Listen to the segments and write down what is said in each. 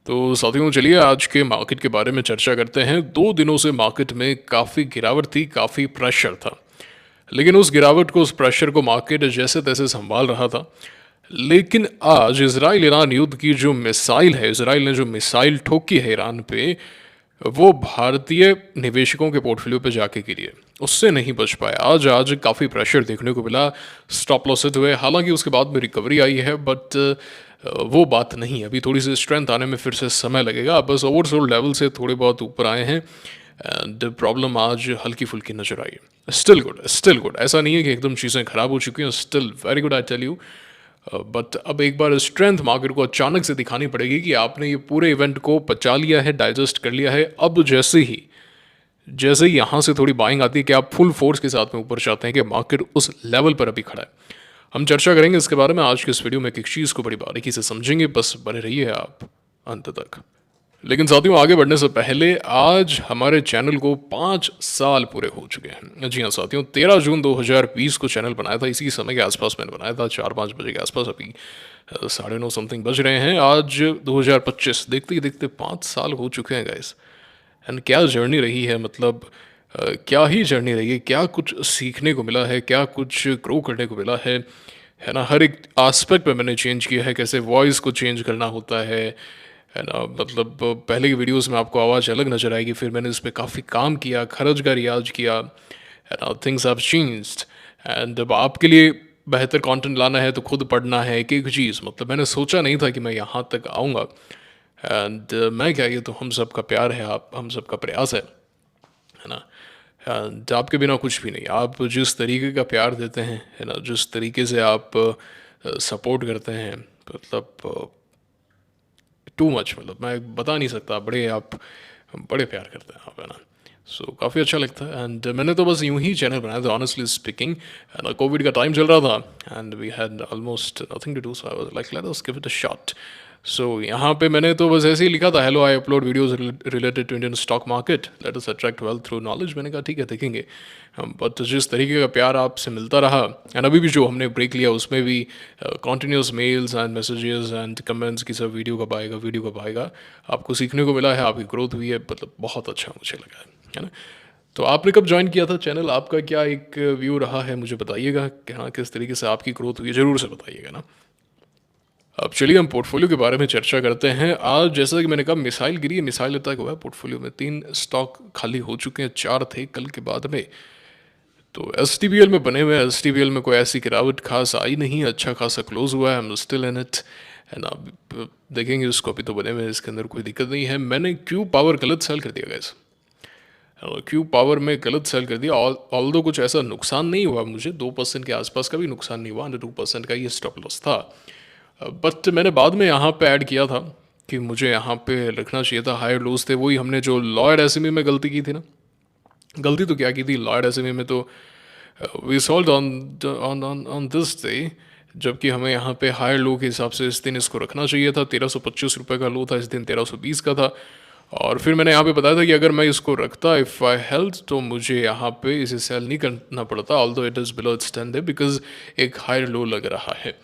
तो साथियों चलिए आज के मार्केट के बारे में चर्चा करते हैं। 2 दिनों से मार्केट में काफ़ी गिरावट थी, काफ़ी प्रेशर था। लेकिन उस गिरावट को, उस प्रेशर को मार्केट जैसे-तैसे सँभाल रहा था। लेकिन आज इज़राइल-ईरान युद्ध की जो मिसाइल है, इज़राइल ने जो मिसाइल ठोकी है ईरान पे, वो भारतीय निवेशकों के पोर्टफोलियो पे जाके गिरी है। उससे नहीं बच पाया। आज आज काफ़ी प्रेशर देखने को मिला, स्टॉप लॉसेस हुए। हालाँकि उसके बाद में रिकवरी आई है बट वो बात नहीं है। अभी थोड़ी-सी स्ट्रेंथ आने में फिर से समय लगेगा। बस ओवरसोल्ड लेवल से थोड़े बहुत ऊपर आए हैं एंड प्रॉब्लम आज हल्की-फुल्की नज़र आई है। Still good, still good. ऐसा नहीं है कि एकदम चीज़ें खराब हो चुकी हैं। Still very good I tell you. But अब एक बार स्ट्रेंथ मार्केट को अचानक से दिखानी पड़ेगी कि आपने ये पूरे इवेंट को पचा लिया है, डाइजेस्ट कर लिया है। अब जैसे ही यहाँ से थोड़ी बाइंग आती है कि आप फुल फोर्स के साथ में ऊपर चाहते हैं कि मार्केट उस लेवल पर अभी खड़ा है। हम चर्चा करेंगे इसके बारे में आज के इस वीडियो में। एक चीज़ को बड़ी बारीकी से समझेंगे, बस बने रहिए आप अंत तक। लेकिन साथियों आगे बढ़ने से पहले आज हमारे चैनल को 5 साल पूरे हो चुके हैं। जी हाँ साथियों, 13 जून 2020 को चैनल बनाया था। इसी समय के आसपास मैंने बनाया था, 4-5 बजे के आसपास। अभी 9:30 समथिंग बज रहे हैं। आज 2025, देखते ही देखते 5 साल हो चुके हैं गाइस। एंड क्या जर्नी रही है, मतलब क्या ही जर्नी रही है। क्या कुछ सीखने को मिला है, क्या कुछ ग्रो करने को मिला है ना। हर एक एस्पेक्ट पे मैंने चेंज किया है। कैसे वॉइस को चेंज करना होता है ना। मतलब पहले की वीडियोस में आपको आवाज़ अलग नज़र आएगी, फिर मैंने इस पे काफ़ी काम किया, खरज का रियाज किया, है ना। थिंग्स हैव चेंज्ड एंड अब आपके लिए बेहतर कंटेंट लाना है तो खुद पढ़ना है एक एक चीज़। मतलब मैंने सोचा नहीं था कि मैं यहाँ तक आऊँगा। एंड मैं क्या, ये तो हम सबका प्यार है, आप हम सबका प्रयास है ना। एंड आपके बिना कुछ भी नहीं। आप जिस तरीके का प्यार देते हैं, है ना, जिस तरीके से आप सपोर्ट करते हैं, मतलब टू मच। मतलब मैं बता नहीं सकता। आप बड़े प्यार करते हैं आप, है ना। सो काफ़ी अच्छा लगता है। एंड मैंने तो बस यूं ही चैनल बनाया था, ऑनेस्टली स्पीकिंग। ना कोविड का टाइम चल रहा था and we had almost nothing to do, so I was like let us give it a shot. So यहाँ पे मैंने तो बस ऐसे ही लिखा था, hello I upload videos related to Indian stock market, let us attract wealth through knowledge. मैंने कहा ठीक है देखेंगे। बट जिस तरीके का प्यार आपसे मिलता रहा एंड अभी भी जो हमने ब्रेक लिया उसमें भी continuous mails and messages and comments की सब वीडियो कब आएगा। आपको सीखने को मिला है, आपकी ग्रोथ हुई है, मतलब बहुत अच्छा मुझे लगा है ना। तो आपने कब ज्वाइन किया था चैनल, आपका क्या एक व्यू रहा है, मुझे बताइएगा कि हाँ किस तरीके से आपकी ग्रोथ हुई है, ज़रूर से बताइएगा ना। अब चलिए हम पोर्टफोलियो के बारे में चर्चा करते हैं। आज जैसा कि मैंने कहा मिसाइल गिरी है, मिसाइल अटैक हुआ है पोर्टफोलियो में। 3 स्टॉक खाली हो चुके हैं, 4 थे कल के बाद में। तो एस में बने हुए हैं। एस में कोई ऐसी गिरावट खास आई नहीं, अच्छा खासा क्लोज हुआ है। I am still in it है ना। देखेंगे उसको, अभी तो बने हुए हैं, इसके अंदर कोई दिक्कत नहीं है। मैंने क्यू पावर गलत सेल कर दिया गैस। क्यू पावर में गलत सेल कर दिया। ऑल दो कुछ ऐसा नुकसान नहीं हुआ मुझे, 2% के आसपास का भी नुकसान नहीं हुआ, अंडर 2% का ये स्टॉप लॉस था। बट मैंने बाद में यहाँ पे ऐड किया था कि मुझे यहाँ पे रखना चाहिए था। हायर लोज थे, वही हमने जो लॉयड एसएमई में गलती की थी ना। गलती तो क्या की थी, लॉयड एसएमई में तो we solve on on on this day, जबकि हमें यहाँ पे हायर लो के हिसाब से इस दिन इसको रखना चाहिए था। 1325 रुपये का लो था, इस दिन 1320 का था। और फिर मैंने यहाँ पे बताया था कि अगर मैं इसको रखता, इफ़ आई हेल्थ, तो मुझे यहाँ पे इसे सेल नहीं करना पड़ता, although it is below it's 10 day, because एक हायर लो लग रहा है।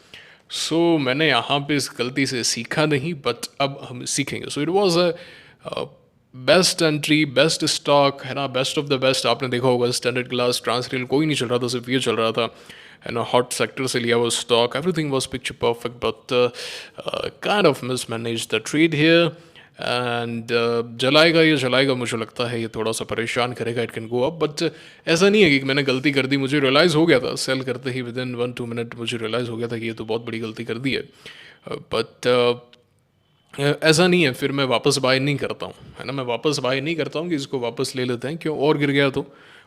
सो मैंने यहाँ पे इस गलती से सीखा नहीं, बट अब हम सीखेंगे। So it was a best entry, best stock, है ना, बेस्ट ऑफ द बेस्ट। आपने देखा होगा स्टैंडर्ड क्लास, ट्रांसरियल कोई नहीं चल रहा था, सिर्फ ये चल रहा था, है ना। हॉट सेक्टर से लिया हुआ stock, everything was picture perfect, but kind of mismanage the trade here and जलाएगा, ये जलाएगा। मुझे लगता है ये थोड़ा सा परेशान करेगा, it can go up. But ऐसा नहीं है कि मैंने गलती कर दी। मुझे रियलाइज़ हो गया था सेल करते ही, विद इन 1-2 मिनट मुझे रियलाइज़ हो गया था कि ये तो बहुत बड़ी गलती कर दी है। बट ऐसा नहीं है, फिर मैं वापस बाय नहीं करता हूँ, है ना। मैं वापस बाय नहीं करता हूँ कि इसको वापस ले लेते हैं, क्यों, और गिर गया तो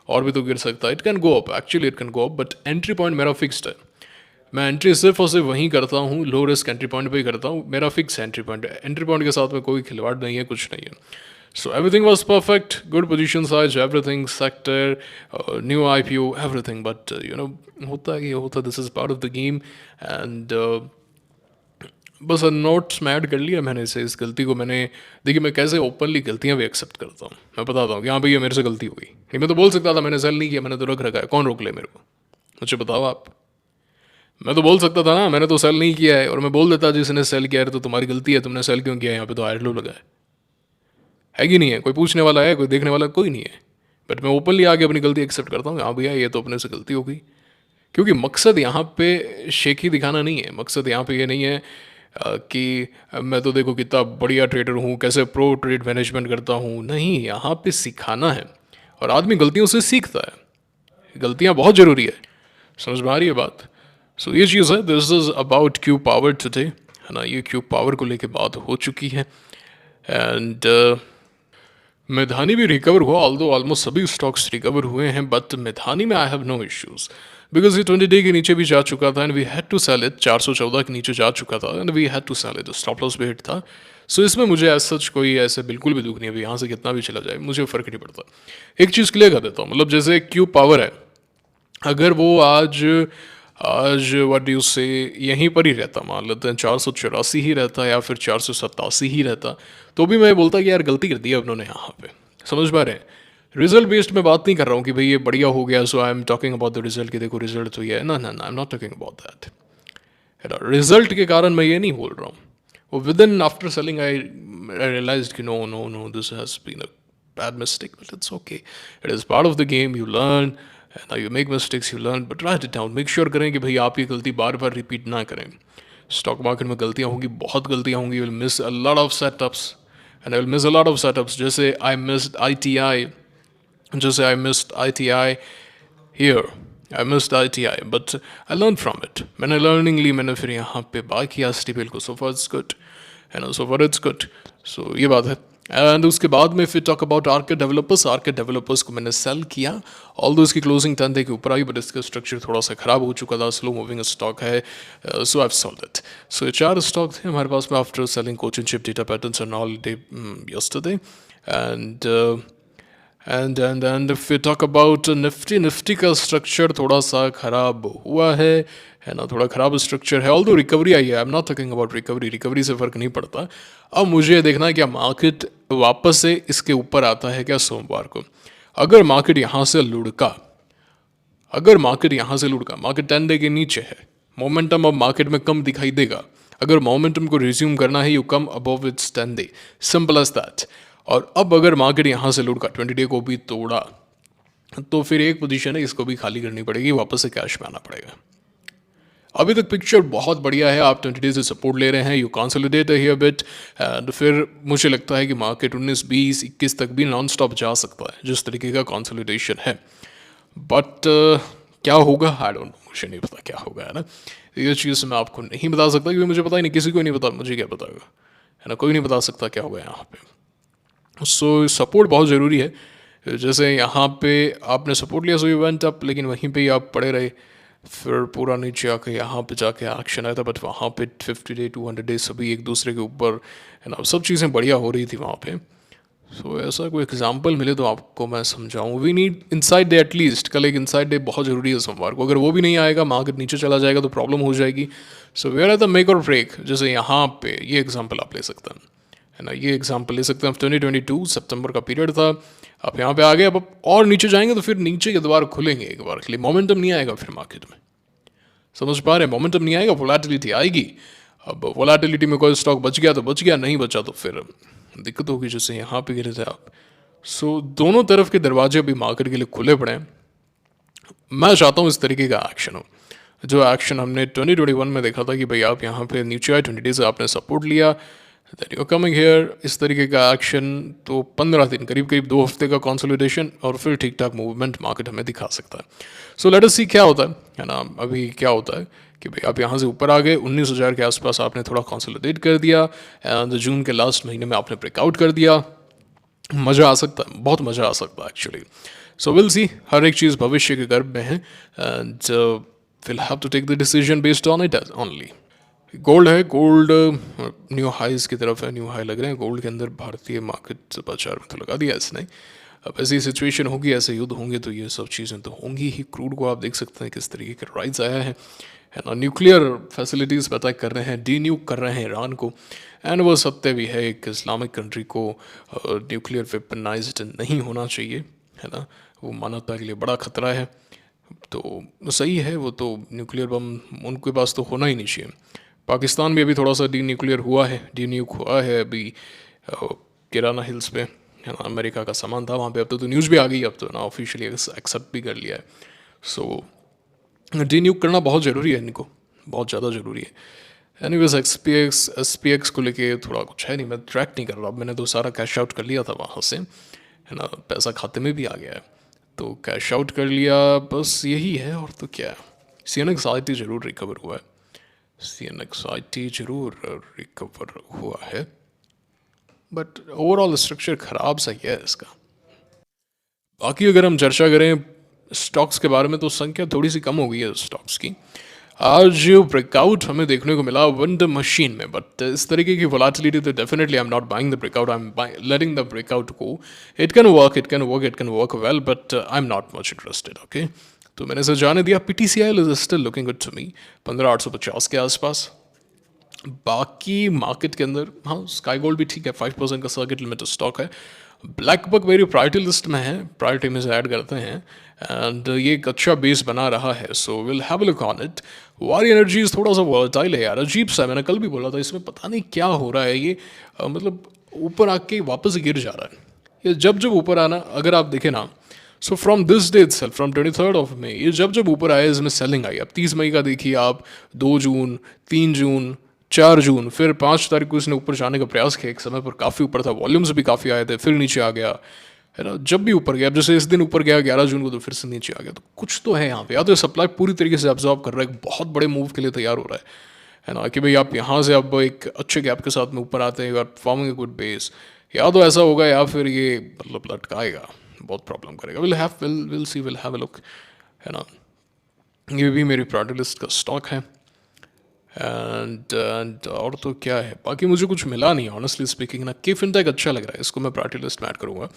और भी तो गिर सकता है। It can go up, actually it can go up, but entry point मेरा फिक्स्ड है। मैं एंट्री सिर्फ और सिर्फ वहीं करता हूँ, लो रिस्क एंट्री पॉइंट पे ही करता हूँ। मेरा फिक्स एंट्री पॉइंट है, एंट्री पॉइंट के साथ में कोई खिलवाड़ नहीं है, कुछ नहीं है। So everything was perfect, good position size, everything, sector, new IPO, everything. But you know, होता है ये होता, this is part of the game. And बस नोट्स में ऐड कर लिया मैंने इसे, इस गलती को मैंने। देखिए मैं कैसे ओपनली गलतियां भी एक्सेप्ट करता हूँ। मैं बताता हूँ कि हाँ भैया मेरे से गलती हुई। नहीं मैं तो बोल सकता था मैंने सेल नहीं किया, मैंने तो रख रखा है, कौन रोक ले मेरे को, मुझे बताओ आप। मैं तो बोल सकता था ना, मैंने तो सेल नहीं किया है, और मैं बोल देता जिसने सेल किया है तो तुम्हारी गलती है, तुमने सेल क्यों किया है, यहाँ पे तो आयरलो लगा है कि नहीं है, कोई पूछने वाला है, कोई देखने वाला कोई नहीं है। बट मैं ओपनली आके अपनी गलती एक्सेप्ट करता हूँ, हाँ भैया ये तो अपने से गलती हो गई। क्योंकि मकसद यहाँ पे शेखी दिखाना नहीं है, मकसद यहाँ पे ये नहीं है कि मैं तो देखो कितना बढ़िया ट्रेडर हूँ, कैसे प्रो ट्रेड मैनेजमेंट करता हूँ, नहीं, यहाँ पे सिखाना है। और आदमी गलतियों से सीखता है, गलतियाँ बहुत ज़रूरी है। समझ में आ रही है बात? सो ये चीज़ है, this is about Q power today, है ना, ये क्यू पावर को लेके बात हो चुकी है। एंड मेधानी भी रिकवर हुआ, ऑल्दो ऑलमोस्ट सभी स्टॉक्स रिकवर हुए हैं, बट मेधानी में I have no issues because ये 20 डे के नीचे भी जा चुका था and we had to sell it, 414 के नीचे जा चुका था and we had to sell it, stop loss भी हिट था। सो इसमें मुझे एज सच कोई ऐसे बिल्कुल भी दुख नहीं है, अभी यहाँ से कितना भी चला जाए मुझे फ़र्क नहीं पड़ता। एक चीज़ क्लियर कर देता हूँ, मतलब जैसे क्यू पावर है, अगर वो आज आज व्हाट डू यू से यहीं पर ही रहता, मान लेते हैं 484 ही रहता या फिर 487 ही रहता, तो भी मैं बोलता कि यार गलती कर दी है उन्होंने यहाँ पे। समझ पा रहे हैं? रिजल्ट बेस्ड में बात नहीं कर रहा हूँ कि भाई ये बढ़िया हो गया so I am talking about the result कि देखो रिजल्ट तो ये है, ना ना ना, I am not talking about that. Result के कारण मैं ये नहीं बोल रहा हूँ। वो within after selling I realise कि no no no, this has been a bad mistake, but it's okay, it is part of the game, you learn, ना you make mistakes, you learn, but right it down, make sure करें कि भाई आप ये गलती बार बार repeat ना करें। Stock market में गलतियाँ होंगी, बहुत गलतियाँ होंगी, will miss a lot of setups and I will miss a lot of setups, जैसे आई मिस्ड ITI, जैसे I missed ITI here, I missed ITI, but I learned from it. मैंने learning ली, मैंने फिर यहाँ पे बाय किया स्टीबल को, so far it's good, है ना, so far it's good, so ये बात है। एंड उसके बाद में फिर टॉक अबाउट आर्के डेवलपर्स को मैंने सेल किया, ऑल दो इसकी क्लोजिंग 10 डे के ऊपर आई, बट इसका स्ट्रक्चर थोड़ा सा खराब हो चुका था, स्लो मूविंग स्टॉक है, so I have sold it. So ये 4 स्टॉक थे हमारे पास में after selling coaching chip, data patterns and all day yesterday. And if we talk about Nifty का स्ट्रक्चर थोड़ा सा खराब हुआ है ना, थोड़ा खराब स्ट्रक्चर है, ऑल दो रिकवरी आई है, आई am not talking about recovery से फ़र्क नहीं पड़ता। अब मुझे देखना है क्या मार्केट वापस से इसके ऊपर आता है क्या सोमवार को। अगर मार्केट यहाँ से लुढ़का, मार्केट 10 डे के नीचे है, मोमेंटम अब मार्केट में कम दिखाई देगा। अगर मोमेंटम को रिज्यूम करना है, you come above its 10 day, simple as that. और अब अगर मार्केट यहाँ से लुढ़का, 20 डे को भी तोड़ा, तो फिर एक पोजीशन है, इसको भी खाली करनी पड़ेगी, वापस से कैश में आना पड़ेगा। अभी तक पिक्चर बहुत बढ़िया है, आप 20 डे से सपोर्ट ले रहे हैं, you consolidate here bit, and फिर मुझे लगता है कि मार्केट 19, 20, 21 तक भी नॉन स्टॉप जा सकता है जिस तरीके का कंसोलिडेशन है। बट क्या होगा आई डोंट नो, मुझे नहीं पता क्या होगा, है ना। ये चीज़ मैं आपको नहीं बता सकता क्योंकि मुझे पता ही नहीं, किसी को नहीं पता, मुझे क्या पता होगा, है ना, कोई नहीं बता सकता क्या होगा यहाँ पे। सो सपोर्ट बहुत ज़रूरी है। जैसे यहाँ पे आपने सपोर्ट लिया, सो यू वेंट अप, लेकिन वहीं पे ही आप पड़े रहे, फिर पूरा नीचे आके यहाँ पे जाके एक्शन आया था, बट वहाँ पे 50 डे 200 डे सभी एक दूसरे के ऊपर, है ना, सब चीज़ें बढ़िया हो रही थी वहाँ पे। सो ऐसा कोई एग्जांपल मिले तो आपको मैं समझाऊँ। We need inside day at least, कल एक इनसाइड डे बहुत ज़रूरी है सोमवार को, अगर वो भी नहीं आएगा, मार्केट नीचे चला जाएगा तो प्रॉब्लम हो जाएगी। So where are the make or break, जैसे यहाँ पे ये एग्जाम्पल आप ले सकते हैं, है ना, ये एग्जाम्पल ले सकते हैं। 2022 सितंबर का पीरियड था, आप यहाँ पे आ गए, अब और नीचे जाएंगे तो फिर नीचे के द्वार खुलेंगे एक बार के लिए, मोमेंटम नहीं आएगा फिर मार्केट में। समझ पा रहे हैं? मोमेंटम नहीं आएगा, वोलेटिलिटी आएगी। अब वोलेटिलिटी में कोई स्टॉक बच गया तो बच गया, नहीं बचा तो फिर दिक्कत होगी, जैसे यहाँ पे गिरे थे आप। सो दोनों तरफ के दरवाजे अभी मार्केट के लिए खुले पड़े हैं। मैं चाहता हूँ इस तरीके का एक्शन हो, जो एक्शन हमने 2021 में देखा था कि भाई आप यहाँ पे नीचे आए, 20 डेज आपने सपोर्ट लिया, दैट यू कमिंग हेयर, इस तरीके का एक्शन। तो 15 दिन, करीब करीब 2 हफ्ते का कंसोलिडेशन और फिर ठीक ठाक मूवमेंट मार्केट हमें दिखा सकता है। सो लेट अस सी क्या होता है ना। अभी क्या होता है कि भाई आप यहाँ से ऊपर आ गए, 19,000 के आसपास आपने थोड़ा कंसोलिडेट कर दिया, एंड जून के लास्ट महीने में आपने ब्रेकआउट कर दिया, मज़ा आ सकता है, बहुत मज़ा आ सकता है एक्चुअली। सो विल सी, हर एक चीज़ भविष्य के गर्भ में है, and will have to take the decision based on it only. Gold है, गोल्ड न्यू हाईज की तरफ है, न्यू हाई लग रहे हैं गोल्ड के अंदर। भारतीय मार्केट बाजार में तो लगा दिया इसने। अब ऐसी सिचुएशन होगी, ऐसे युद्ध होंगे तो ये सब चीज़ें तो होंगी ही। क्रूड को आप देख सकते हैं किस तरीके का राइज आया है ना। न्यूक्लियर फैसिलिटीज़ पे अटैक कर रहे हैं, डी न्यूक कर रहे हैं ईरान को, एंड वो सत्य भी है, एक इस्लामिक कंट्री को न्यूक्लियर वेपनाइज्ड नहीं होना चाहिए, है ना, वो मानवता के लिए बड़ा खतरा है। तो सही है, वो तो न्यूक्लियर बम उनके पास तो होना ही नहीं चाहिए। पाकिस्तान भी अभी थोड़ा सा डी न्यूक्लियर हुआ है, डी न्यूक हुआ है अभी किराना हिल्स पे, है ना, अमेरिका का सामान था वहाँ पे। अब तो न्यूज़ भी आ गई, अब तो ना ऑफिशियली एक्सेप्ट भी कर लिया है। सो डी न्यूक करना बहुत ज़रूरी है इनको, बहुत ज़्यादा ज़रूरी है। एनीवेज एस पी एक्स को लेके थोड़ा कुछ है नहीं, मैं ट्रैक नहीं कर रहा। अब मैंने तो सारा कैश आउट कर लिया था वहाँ से, है ना, पैसा खाते में भी आ गया है, तो कैश आउट कर लिया, बस यही है। और तो क्या है, C N X I T ज़रूर रिकवर हुआ है, C N X I T ज़रूर रिकवर हुआ है, बट ओवरऑल स्ट्रक्चर ख़राब सा ही है इसका। बाकी अगर हम चर्चा करें स्टॉक्स के बारे में, तो संख्या थोड़ी सी कम हो गई है स्टॉक्स की। आज ब्रेकआउट हमें देखने को मिला वंडर मशीन में, बट इस तरीके की वोलाटिलिटी तो definitely I am not buying the breakout, I am letting the breakout go. It can work, it can work, it can work well, but I am not much interested. Okay, तो मैंने इसे जाने दिया। P T C I is still looking good to me, 15,850 के आसपास। बाकी market के अंदर हाँ, स्काई गोल्ड भी ठीक है, 5% का सर्किट लिमिटेड स्टॉक है। ब्लैक बक मेरी प्रायोरिटी लिस्ट में है, प्रायोरिटी में से ऐड करते हैं, एंड ये एक अच्छा बेस बना रहा है, so will have a look on it. वारी एनर्जीज थोड़ा सा वॉलेटाइल है यार, अजीब सा, मैंने कल भी बोला था, इसमें पता नहीं क्या हो रहा है ये, मतलब ऊपर आके वापस गिर जा रहा है। ये जब जब ऊपर आना, अगर आप देखें ना, so from this day itself, from 23 मई, ये जब जब ऊपर आया इसमें सेलिंग आई। अब 30 मई का देखिए आप, 2 जून, 3 जून, 4 जून, फिर 5 तारीख को इसने ऊपर जाने का प्रयास किया, एक समय पर काफ़ी ऊपर था, वॉल्यूम्स भी काफ़ी आए थे, फिर नीचे आ गया, है ना। जब भी ऊपर गया, अब जैसे इस दिन ऊपर गया 11 जून को, तो फिर से नीचे आ गया, तो कुछ तो है यहाँ पे, या तो सप्लाई पूरी तरीके से अब्जॉर्ब कर रहा है, एक बहुत बड़े मूव के लिए तैयार हो रहा है ना, कि भाई आप यहाँ से अब एक अच्छे गैप के साथ में ऊपर आते हैं, you are forming a good base, या तो ऐसा होगा, या फिर ये मतलब लटकाएगा, बहुत प्रॉब्लम करेगा। Will see, will have a look, है ना। ये भी मेरी प्रायोरिटी लिस्ट का स्टॉक है। एंड और तो क्या है, बाकी मुझे कुछ मिला नहीं ऑनेस्टली स्पीकिंग ना। के फिनटेक अच्छा लग रहा है, इसको मैं प्रायोरिटी लिस्ट में ऐड करूँगा।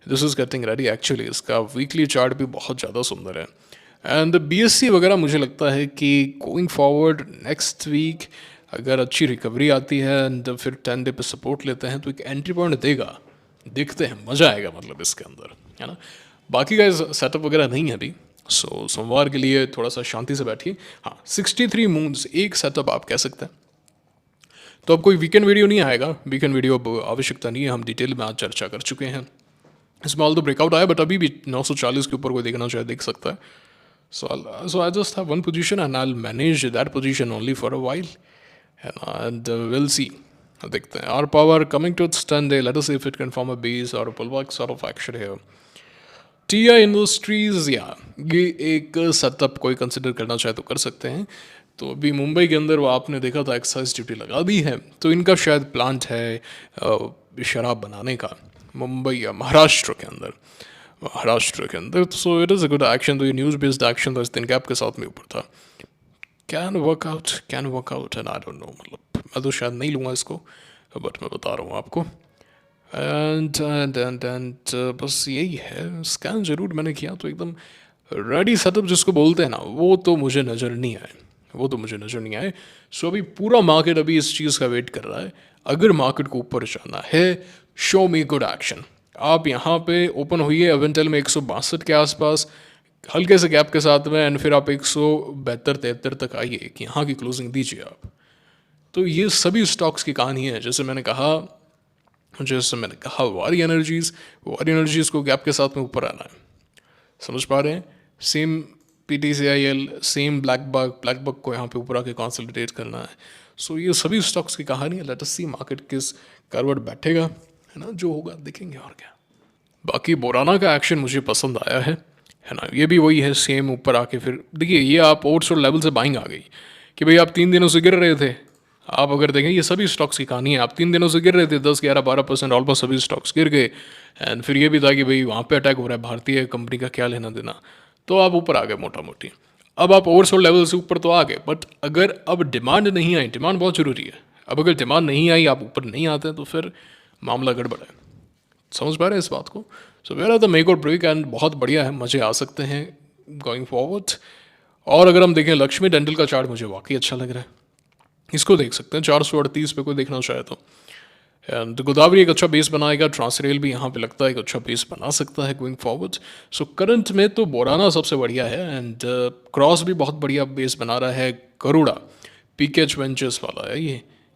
This is getting ready actually, इसका वीकली चार्ट भी बहुत ज़्यादा सुंदर है। एंड बी एस सी वगैरह मुझे लगता है कि गोइंग फॉरवर्ड नेक्स्ट वीक अगर अच्छी रिकवरी आती है एंड फिर 10 डे पे सपोर्ट लेते हैं, तो एक एंट्री पॉइंट देगा, देखते हैं, मज़ा आएगा मतलब इसके अंदर, है ना। बाकी का सेटअप वगैरह नहीं है अभी, सो सोमवार के लिए थोड़ा सा शांति से बैठिए। हाँ, 63 मून्स एक सेटअप आप कह सकते हैं। तो अब कोई वीकेंड वीडियो नहीं आएगा, वीकेंड वीडियो अब आवश्यकता नहीं है, हम डिटेल में आज चर्चा कर चुके हैं। इसमें ऑल तो ब्रेकआउट आया, बट अभी भी 940 के ऊपर कोई देखना चाहे देख सकता है। So I just have one position and I will manage that position only for a while, है ना, एंड विल सी, देखते हैं। R power coming to its 10 day, let us see if it can form a base और pullback sort of action here. T I industries, या ये एक setup कोई consider करना चाहे तो कर सकते हैं। तो अभी मुंबई के अंदर वो आपने देखा था एक्साइज ड्यूटी लगा दी है, तो इनका शायद प्लांट है शराब बनाने का, मुंबई या महाराष्ट्र के अंदर, महाराष्ट्र के अंदर। So it is a good action, तो ये न्यूज़ बेस्ड एक्शन था, इस दिन गैप के साथ में ऊपर था। Can work out and I don't know, मतलब मैं तो शायद नहीं लूँगा इसको, बट मैं बता रहा हूँ आपको। एंड बस यही है। स्कैन जरूर मैंने किया, तो एकदम रेडी सेटअप जिसको बोलते हैं ना, वो तो मुझे नज़र नहीं आए, वो तो मुझे नज़र नहीं आए। सो अभी पूरा मार्केट अभी इस चीज़ का वेट कर रहा है, अगर मार्केट को ऊपर जाना है, शो मी गुड एक्शन। आप यहाँ पे ओपन हुई है अवेंटल में 162 के आसपास, हल्के से गैप के साथ में, एंड फिर आप 172-73 तक आइए कि यहाँ की क्लोजिंग दीजिए आप। तो ये सभी स्टॉक्स की कहानी है, जैसे मैंने कहा वारी एनर्जीज को गैप के साथ में ऊपर आना है, समझ पा रहे हैं। Same P T C I L, same black buck को यहाँ पे ऊपर आके कंसोलिडेट करना है। सो ये सभी स्टॉक्स की कहानी है, लेट अस सी मार्केट किस करवट बैठेगा, है ना, जो होगा देखेंगे और क्या। बाकी बोराना का एक्शन मुझे पसंद आया है ना, ये भी वही है, सेम ऊपर आके फिर देखिए, ये आप ओवरसोल्ड लेवल से बाइंग आ गई कि भाई आप 3 दिनों से गिर रहे थे। आप अगर देखें ये सभी स्टॉक्स की कहानी है, आप 3 दिनों से गिर रहे थे, 10, 11, 12% ऑलमोस्ट सभी स्टॉक्स गिर गए, एंड फिर ये भी था कि भाई वहाँ पे अटैक हो रहा है, भारतीय कंपनी का क्या लेना देना, तो आप ऊपर आ गए मोटा मोटी। अब आप ओवरसोल्ड लेवल से ऊपर तो आ गए, बट अगर अब डिमांड नहीं आई, डिमांड बहुत ज़रूरी है, अब अगर डिमांड नहीं आई, आप ऊपर नहीं आते हैं, तो फिर मामला गड़बड़ है। समझ पा रहे हैं इस बात को। So where are the make or break, and बहुत बढ़िया है, मज़े आ सकते हैं गोइंग फॉरवर्ड। और अगर हम देखें लक्ष्मी डेंटल का चार्ट मुझे वाकई अच्छा लग रहा है, इसको देख सकते हैं 438 पे कोई देखना चाहे तो। एंड गोदावरी एक अच्छा बेस बनाएगा, ट्रांसरेल भी यहाँ पे लगता है एक अच्छा बेस बना सकता है गोइंग फॉरवर्ड। सो करंट में तो बोराना सबसे बढ़िया है, एंड क्रॉस भी बहुत बढ़िया बेस बना रहा है। गरुड़ा पीकेच वेंचर्स वाला है,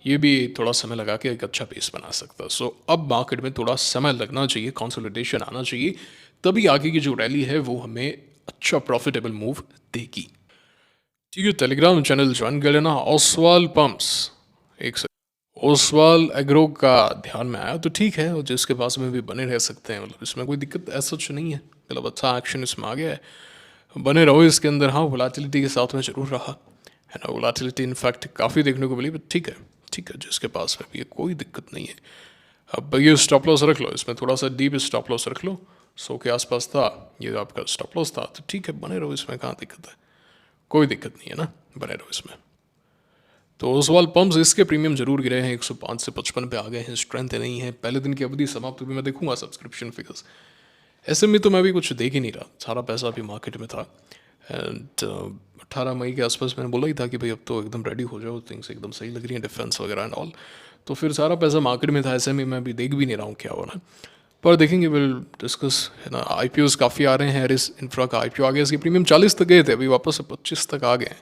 ये भी थोड़ा समय लगा के एक अच्छा बेस बना सकता है। सो अब मार्केट में थोड़ा समय लगना चाहिए, कंसोलिडेशन आना चाहिए, तभी आगे की जो रैली है वो हमें अच्छा प्रॉफिटेबल मूव देगी। ठीक है, टेलीग्राम चैनल ज्वाइन कर लेना। ओसवाल पंप्स, एक ओसवाल एग्रो का ध्यान में आया तो ठीक है, और जिसके पास में भी बने रह सकते हैं, मतलब इसमें कोई दिक्कत ऐसा कुछ नहीं है, मतलब अच्छा एक्शन इसमें आ गया है, बने रहो इसके अंदर। हाँ, वोलाटिलिटी के साथ में जरूर रहा है ना, वोलाटिलिटी इनफैक्ट काफ़ी देखने को मिली, बट ठीक है, ठीक है, जिसके पास में भी है कोई दिक्कत नहीं है। अब ये स्टॉप लॉस रख लो, इसमें थोड़ा सा डीप स्टॉप लॉस रख लो, 100 के आसपास था, ये आपका स्टॉप लॉस था, तो ठीक है, बने रहो इसमें, कहाँ दिक्कत है, कोई दिक्कत नहीं है ना, बने रहो इसमें। तो ओसवाल पंप्स, इसके प्रीमियम जरूर गिरे हैं, 105 से 55 पे आ गए हैं, स्ट्रेंथ नहीं है, पहले दिन की अवधि समाप्त भी मैं देखूंगा सब्सक्रिप्शन फिगर्स। ऐसे में तो मैं भी कुछ देख ही नहीं रहा, सारा पैसा अभी मार्केट में था। एंड 18 मई के आसपास मैंने बोला ही था कि भाई अब तो एकदम रेडी हो जाओ, थिंग्स एकदम सही लग रही हैं, डिफेंस वगैरह एंड ऑल। तो फिर सारा पैसा मार्केट में था, ऐसे में मैं अभी देख भी नहीं रहा हूँ क्या हो रहा है, पर देखेंगे, विल डिस्कस, है ना। आईपीओस काफ़ी आ रहे हैं, एरिस इंफ्रा का आईपीओ आ गया, इसकी प्रीमियम 40 तक गए थे, अभी वापस से 25 तक आ गए हैं।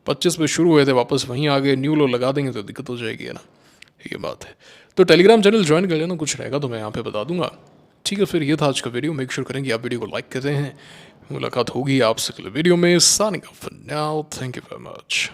25 पे शुरू हुए थे, वापस वहीं आ गए, न्यू लो लगा देंगे तो दिक्कत हो जाएगी, है ना, ये बात है। तो टेलीग्राम चैनल ज्वाइन कर लेना, कुछ रहेगा तो मैं यहाँ पे बता दूंगा। ठीक है, फिर ये था आज का वीडियो, मेक श्योर करेंगे आप वीडियो को लाइक कर रहे हैं। मुलाकात होगी आपसे अगले वीडियो में, signing off for now, thank you very much.